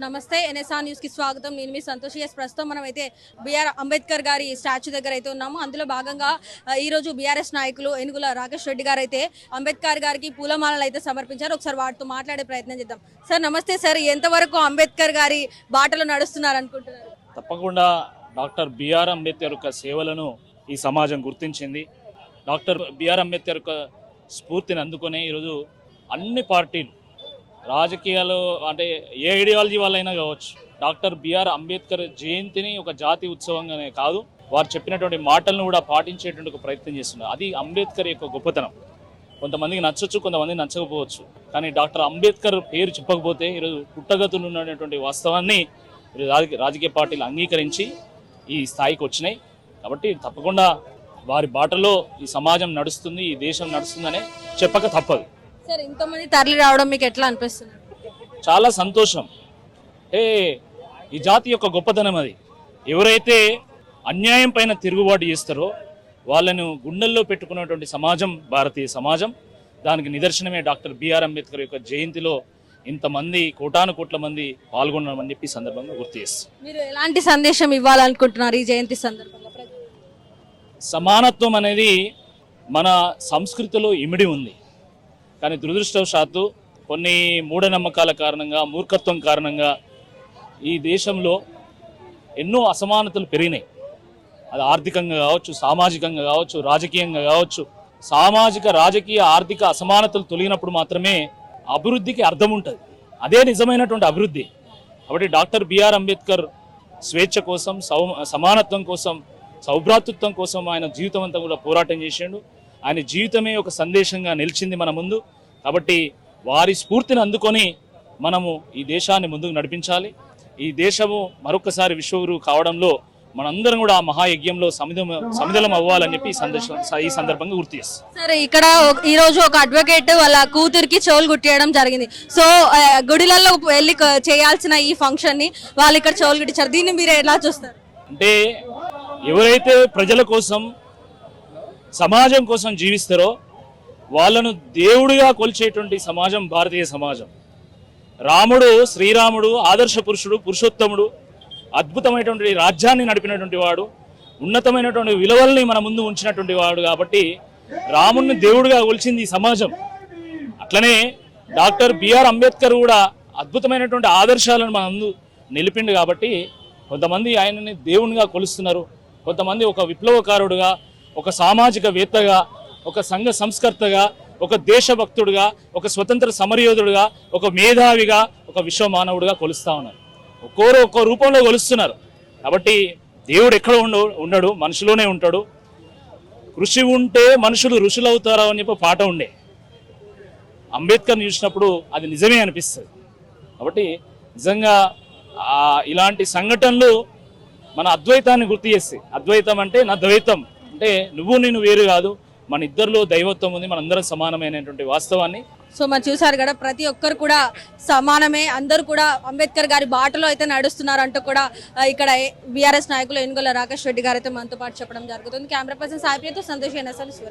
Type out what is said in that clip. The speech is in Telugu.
నమస్తే ఎన్ఎస్ఆర్ న్యూస్ కి స్వాగతం. నేను మీ సంతోష్. ప్రస్తుతం మనం అయితే బిఆర్ అంబేద్కర్ గారి స్టాచ్యూ దగ్గర అయితే ఉన్నాము. అందులో భాగంగా ఈ రోజు బీఆర్ఎస్ నాయకులు ఏనుగుల రాకేష్ రెడ్డి గారు అయితే అంబేద్కర్ గారికి పూలమాలలు అయితే సమర్పించారు. ఒకసారి వాటితో మాట్లాడే ప్రయత్నం చేద్దాం. సార్ నమస్తే సార్, ఎంతవరకు అంబేద్కర్ గారి బాటలో నడుస్తున్నారు అనుకుంటున్నారు? తప్పకుండా డాక్టర్ బిఆర్ అంబేద్కర్ యొక్క సేవలను ఈ సమాజం గుర్తించింది. డాక్టర్ బిఆర్ అంబేద్కర్ యొక్క స్ఫూర్తిని అందుకునే ఈరోజు అన్ని పార్టీలు రాజకీయాలు అంటే ఏ ఐడియాలజీ వాళ్ళైనా కావచ్చు, డాక్టర్ బిఆర్ అంబేద్కర్ జయంతిని ఒక జాతీయ ఉత్సవంగానే కాదు, వారు చెప్పినటువంటి మాటలను కూడా పాటించేటువంటి ఒక ప్రయత్నం చేస్తున్నారు. అది అంబేద్కర్ యొక్క గొప్పతనం. కొంతమందికి నచ్చవచ్చు, కొంతమందికి నచ్చకపోవచ్చు, కానీ డాక్టర్ అంబేద్కర్ పేరు చెప్పకపోతే ఈరోజు పుట్టగతులు ఉన్నటువంటి వాస్తవాన్ని రాజకీయ పార్టీలు అంగీకరించి ఈ స్థాయికి వచ్చినాయి. కాబట్టి తప్పకుండా వారి బాటలో ఈ సమాజం నడుస్తుంది, ఈ దేశం నడుస్తుందనే చెప్పక తప్పదు. సార్, ఇంతమంది తరలి రావడం మీకు ఎట్లా అనిపిస్తుంది? చాలా సంతోషం. ఈ జాతి యొక్క గొప్పతనం అది. ఎవరైతే అన్యాయం పైన తిరుగుబాటు చేస్తారో వాళ్ళను గుండెల్లో పెట్టుకున్నటువంటి సమాజం భారతీయ సమాజం. దానికి నిదర్శనమే డాక్టర్ బిఆర్ అంబేద్కర్ యొక్క జయంతిలో ఇంతమంది కోటాను కోట్ల మంది పాల్గొన్నామని చెప్పి సందర్భంగా గుర్తు చేస్తారు. మీరు ఎలాంటి సందేశం ఇవ్వాలనుకుంటున్నారు ఈ జయంతి సందర్భంగా? సమానత్వం అనేది మన సంస్కృతిలో ఇమిడి ఉంది, కానీ దురదృష్టవశాత్తు కొన్ని మూఢనమ్మకాల కారణంగా, మూర్ఖత్వం కారణంగా ఈ దేశంలో ఎన్నో అసమానతలు పెరిగినాయి. అది ఆర్థికంగా కావచ్చు, సామాజికంగా కావచ్చు, రాజకీయంగా కావచ్చు. సామాజిక, రాజకీయ, ఆర్థిక అసమానతలు తొలగినప్పుడు మాత్రమే అభివృద్ధికి అర్థం ఉంటుంది. అదే నిజమైనటువంటి అభివృద్ధి. కాబట్టి డాక్టర్ బిఆర్ అంబేద్కర్ స్వేచ్ఛ కోసం, సమానత్వం కోసం, సౌభ్రాతృత్వం కోసం ఆయన జీవితం అంతా కూడా పోరాటం చేసిండు. ఆయన జీవితమే ఒక సందేశంగా నిలిచింది మన ముందు. కాబట్టి వారి స్ఫూర్తిని అందుకొని మనము ఈ దేశాన్ని ముందుకు నడిపించాలి. ఈ దేశము మరొకసారి విశ్వగురువు కావడంలో మనందరం కూడా ఆ మహాయజ్ఞంలో సమిధలం అవ్వాలని చెప్పి ఈ సందర్భంగా గుర్తు చేస్తాం. సరే, ఇక్కడ ఈ రోజు ఒక అడ్వకేట్ వాళ్ళ కూతురికి చెవులు గుట్టియడం జరిగింది. సో గుడిలలో వెళ్ళి చేయాల్సిన ఈ ఫంక్షన్ ని వాళ్ళు ఇక్కడ చెవులు గుట్టించారు. దీన్ని మీరు ఎలా చూస్తారు? అంటే ఎవరైతే ప్రజల కోసం, సమాజం కోసం జీవిస్తారో వాళ్ళను దేవుడిగా కొలిచేటువంటి సమాజం భారతీయ సమాజం. రాముడు, శ్రీరాముడు ఆదర్శ పురుషుడు, పురుషోత్తముడు, అద్భుతమైనటువంటి రాజ్యాన్ని నడిపినటువంటి వాడు, ఉన్నతమైనటువంటి విలువల్ని మన ముందు ఉంచినటువంటి వాడు. కాబట్టి రాముడిని దేవుడిగా కొలిచింది ఈ సమాజం. అట్లనే డాక్టర్ బిఆర్ అంబేద్కర్ కూడా అద్భుతమైనటువంటి ఆదర్శాలను మన ముందు నిలిపిండు. కాబట్టి కొంతమంది ఆయనని దేవునిగా కొలుస్తున్నారు, కొంతమంది ఒక విప్లవకారుడుగా, ఒక సామాజికవేత్తగా, ఒక సంఘ సంస్కర్తగా, ఒక దేశభక్తుడుగా, ఒక స్వతంత్ర సమరయోధుడుగా, ఒక మేధావిగా, ఒక విశ్వమానవుడిగా కొలుస్తూ ఉన్నారు. ఒక్కో రూపంలో కొలుస్తున్నారు. కాబట్టి దేవుడు ఎక్కడ ఉండడు, మనిషిలోనే ఉంటాడు. కృషి ఉంటే మనుషులు ఋషులు అవుతారు అని చెప్పి పాట ఉండే. అంబేద్కర్ని చూసినప్పుడు అది నిజమే అనిపిస్తుంది. కాబట్టి నిజంగా ఇలాంటి సంఘటనలు మన అద్వైతాన్ని గుర్తు చేస్తాయి. అద్వైతం అంటే నా ద్వైతం అంటే నువ్వు నేను వేరు కాదు, మన ఇద్దరిలో దైవత్వం ఉంది, మనందరం సమానమైనటువంటి వాస్తవాన్ని. సో మనం చూసారు కదా, ప్రతి ఒక్కరు కూడా సమానమే, అందరూ కూడా అంబేద్కర్ గారి బాటలో అయితే నడుస్తున్నారు అంటూ కూడా ఇక్కడ బీఆర్ఎస్ నాయకులు ఏనుగుల రాకేష్ రెడ్డి గారు అయితే మనతో పాటు చెప్పడం జరుగుతుంది. కెమెరా పర్సన్ సాయిప్రియతో సంతోష్, ఎన్ఎస్ఆర్ న్యూస్.